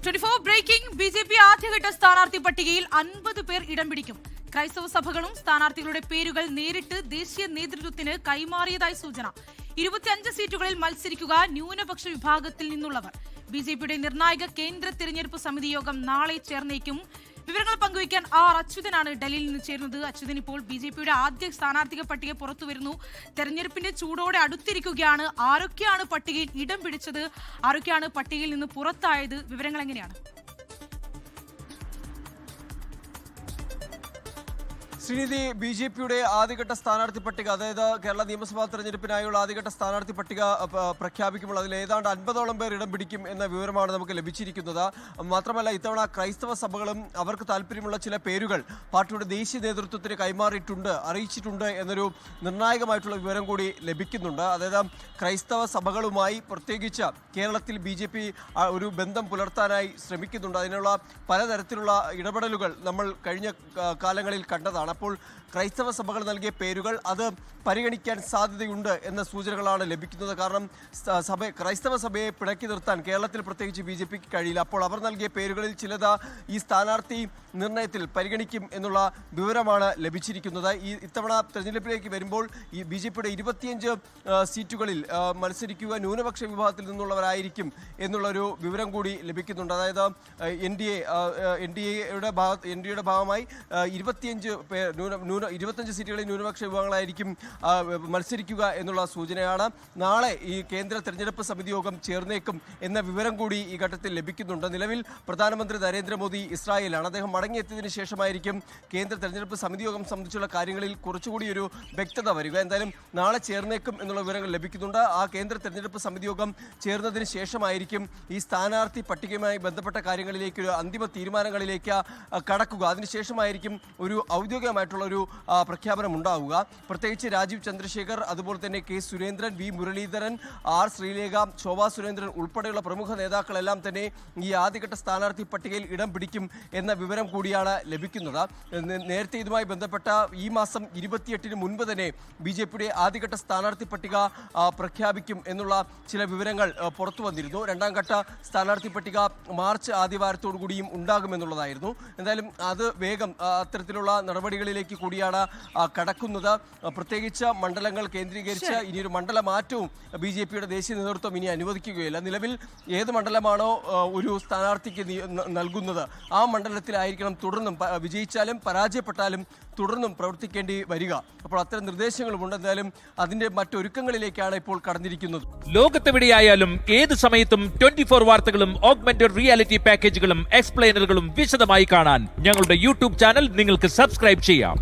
24 breaking BJP ആദ്യഘട്ട സ്ഥാനാർത്ഥി പട്ടികയിൽ 50 പേർ ഇടം പിടിക്കും. ക്രൈസ്തവ സഭകളും സ്ഥാനാർത്ഥികളുടെ പേരുകൾ നേരിട്ട് ദേശീയ നേതൃത്വത്തിന് കൈമാറിയതായി സൂചന. 25 സീറ്റുകളിൽ മത്സരിക്കുക ന്യൂനപക്ഷ വിഭാഗത്തിൽ നിന്നുള്ളവർ. BJPയുടെ നിർണായക കേന്ദ്ര തിരഞ്ഞെടുപ്പ് സമിതി യോഗം നാളെ ചേർന്നേക്കും. വിവരങ്ങൾ പങ്കുവയ്ക്കാൻ അച്യുതനാണ് ഡൽഹിയിൽ നിന്ന് ചേരുന്നത്. അച്യുതൻ, ഇപ്പോൾ BJPയുടെ ആദ്യ സ്ഥാനാർത്ഥിക പട്ടിക പുറത്തു വരുന്നു. തെരഞ്ഞെടുപ്പിന്റെ ചൂടോടെ അടുത്തിരിക്കുകയാണ്. ആരൊക്കെയാണ് പട്ടികയിൽ ഇടം പിടിച്ചത്, ആരൊക്കെയാണ് പട്ടികയിൽ നിന്ന് പുറത്തായത്? വിവരങ്ങൾ എങ്ങനെയാണ്? ശ്രീനിധി, BJPയുടെ ആദ്യഘട്ട സ്ഥാനാർത്ഥി പട്ടിക, അതായത് കേരള നിയമസഭാ തെരഞ്ഞെടുപ്പിനായുള്ള ആദ്യഘട്ട സ്ഥാനാർത്ഥി പട്ടിക പ്രഖ്യാപിക്കുമ്പോൾ അതിൽ ഏതാണ്ട് 50ഓളം പേർ ഇടം പിടിക്കും എന്ന വിവരമാണ് നമുക്ക് ലഭിച്ചിരിക്കുന്നത്. മാത്രമല്ല, ഇത്തവണ ക്രൈസ്തവ സഭകളും അവർക്ക് താല്പര്യമുള്ള ചില പേരുകൾ പാർട്ടിയുടെ ദേശീയ നേതൃത്വത്തിന് കൈമാറിയിട്ടുണ്ട്, അറിയിച്ചിട്ടുണ്ട് എന്നൊരു നിർണായകമായിട്ടുള്ള വിവരം കൂടി ലഭിക്കുന്നുണ്ട്. അതായത് ക്രൈസ്തവ സഭകളുമായി പ്രത്യേകിച്ച് കേരളത്തിൽ BJP ഒരു ബന്ധം പുലർത്താനായി ശ്രമിക്കുന്നുണ്ട്. അതിനുള്ള പലതരത്തിലുള്ള ഇടപെടലുകൾ നമ്മൾ കഴിഞ്ഞ കാലങ്ങളിൽ കണ്ടതാണ്. അപ്പോൾ ക്രൈസ്തവ സഭകൾ നൽകിയ പേരുകൾ അത് പരിഗണിക്കാൻ സാധ്യതയുണ്ട് എന്ന സൂചനകളാണ് ലഭിക്കുന്നത്. കാരണം ക്രൈസ്തവ സഭയെ പിണക്കി നിർത്താൻ കേരളത്തിൽ പ്രത്യേകിച്ച് BJPക്ക് കഴിയില്ല. അപ്പോൾ അവർ നൽകിയ പേരുകളിൽ ചിലത് ഈ സ്ഥാനാർത്ഥി നിർണയത്തിൽ പരിഗണിക്കും എന്നുള്ള വിവരമാണ് ലഭിച്ചിരിക്കുന്നത്. ഇത്തവണ തെരഞ്ഞെടുപ്പിലേക്ക് വരുമ്പോൾ ഈ BJPയുടെ 25 സീറ്റുകളിൽ മത്സരിക്കുക ന്യൂനപക്ഷ വിഭാഗത്തിൽ നിന്നുള്ളവരായിരിക്കും എന്നുള്ളൊരു വിവരം കൂടി ലഭിക്കുന്നുണ്ട്. അതായത് NDAയുടെ ഭാഗമായി 25 സീറ്റുകളിൽ ന്യൂനപക്ഷ വിഭാഗങ്ങളായിരിക്കും മത്സരിക്കുക എന്നുള്ള സൂചനയാണ്. നാളെ ഈ കേന്ദ്ര തെരഞ്ഞെടുപ്പ് സമിതി യോഗം ചേർന്നേക്കും എന്ന വിവരം കൂടി ഈ ഘട്ടത്തിൽ ലഭിക്കുന്നുണ്ട്. നിലവിൽ പ്രധാനമന്ത്രി നരേന്ദ്രമോദി ഇസ്രായേലാണ്. അദ്ദേഹം മടങ്ങിയെത്തിയതിനു ശേഷമായിരിക്കും കേന്ദ്ര തെരഞ്ഞെടുപ്പ് സമിതി യോഗം സംബന്ധിച്ചുള്ള കാര്യങ്ങളിൽ കുറച്ചുകൂടി ഒരു വ്യക്തത വരിക. എന്തായാലും നാളെ ചേർന്നേക്കും എന്നുള്ള വിവരങ്ങൾ ലഭിക്കുന്നുണ്ട്. ആ കേന്ദ്ര തെരഞ്ഞെടുപ്പ് സമിതി യോഗം ചേർന്നതിന് ശേഷമായിരിക്കും ഈ സ്ഥാനാർത്ഥി പട്ടികയുമായി ബന്ധപ്പെട്ട കാര്യങ്ങളിലേക്ക് ഒരു അന്തിമ തീരുമാനങ്ങളിലേക്ക് കടക്കുക. അതിനുശേഷമായിരിക്കും ഒരു ഔദ്യോഗികമായിട്ടുള്ള ഒരു പ്രഖ്യാപനം ഉണ്ടാവുക. പ്രത്യേകിച്ച് രാജീവ് ചന്ദ്രശേഖർ, അതുപോലെ തന്നെ K Surendran, V Muraleedharan, R Sreelekha, Shobha Surendran ഉൾപ്പെടെയുള്ള പ്രമുഖ നേതാക്കളെല്ലാം തന്നെ ഈ ആദ്യഘട്ട സ്ഥാനാർത്ഥി പട്ടികയിൽ ഇടം പിടിക്കും എന്ന വിവരം കൂടിയാണ് ലഭിക്കുന്നത്. നേരത്തെ ഇതുമായി ബന്ധപ്പെട്ട ഈ മാസം 28-ന് മുൻപ് തന്നെ BJPയുടെ ആദ്യഘട്ട സ്ഥാനാർത്ഥി പട്ടിക പ്രഖ്യാപിക്കും എന്നുള്ള ചില വിവരങ്ങൾ പുറത്തു വന്നിരുന്നു. രണ്ടാം ഘട്ട സ്ഥാനാർത്ഥി പട്ടിക മാർച്ച് ആദ്യവാരത്തോടു കൂടിയും ഉണ്ടാകുമെന്നുള്ളതായിരുന്നു. എന്തായാലും അത് വേഗം അത്തരത്തിലുള്ള നടപടികളിലേക്ക് കൂടിയാണ് കടക്കുന്നത്. പ്രത്യേകിച്ച് മണ്ഡലങ്ങൾ കേന്ദ്രീകരിച്ച് ഇനിയൊരു മണ്ഡല മാറ്റവും BJPയുടെ ദേശീയ നേതൃത്വം ഇനി അനുവദിക്കുകയില്ല. നിലവിൽ ഏത് മണ്ഡലമാണോ ഒരു സ്ഥാനാർത്ഥിക്ക് നൽകുന്നത് ആ മണ്ഡലത്തിലായിരിക്കണം തുടർന്നും, വിജയിച്ചാലും പരാജയപ്പെട്ടാലും തുടർന്നും പ്രവർത്തിക്കേണ്ടി വരിക. അപ്പോൾ അത്തരം നിർദ്ദേശങ്ങളുമുണ്ട്. എന്തായാലും അതിന്റെ മറ്റൊരുക്കങ്ങളിലേക്കാണ് ഇപ്പോൾ കടന്നിരിക്കുന്നത്. ലോകത്തെവിടെയായാലും ഏത് സമയത്തും 24 വാർത്തകളും ഓഗ്മെന്റഡ് റിയാലിറ്റി പാക്കേജുകളും എക്സ്പ്ലെയിനറുകളും വിശദമായി കാണാൻ ഞങ്ങളുടെ YouTube ചാനൽ നിങ്ങൾക്ക് സബ്സ്ക്രൈബ് ചെയ്യാം.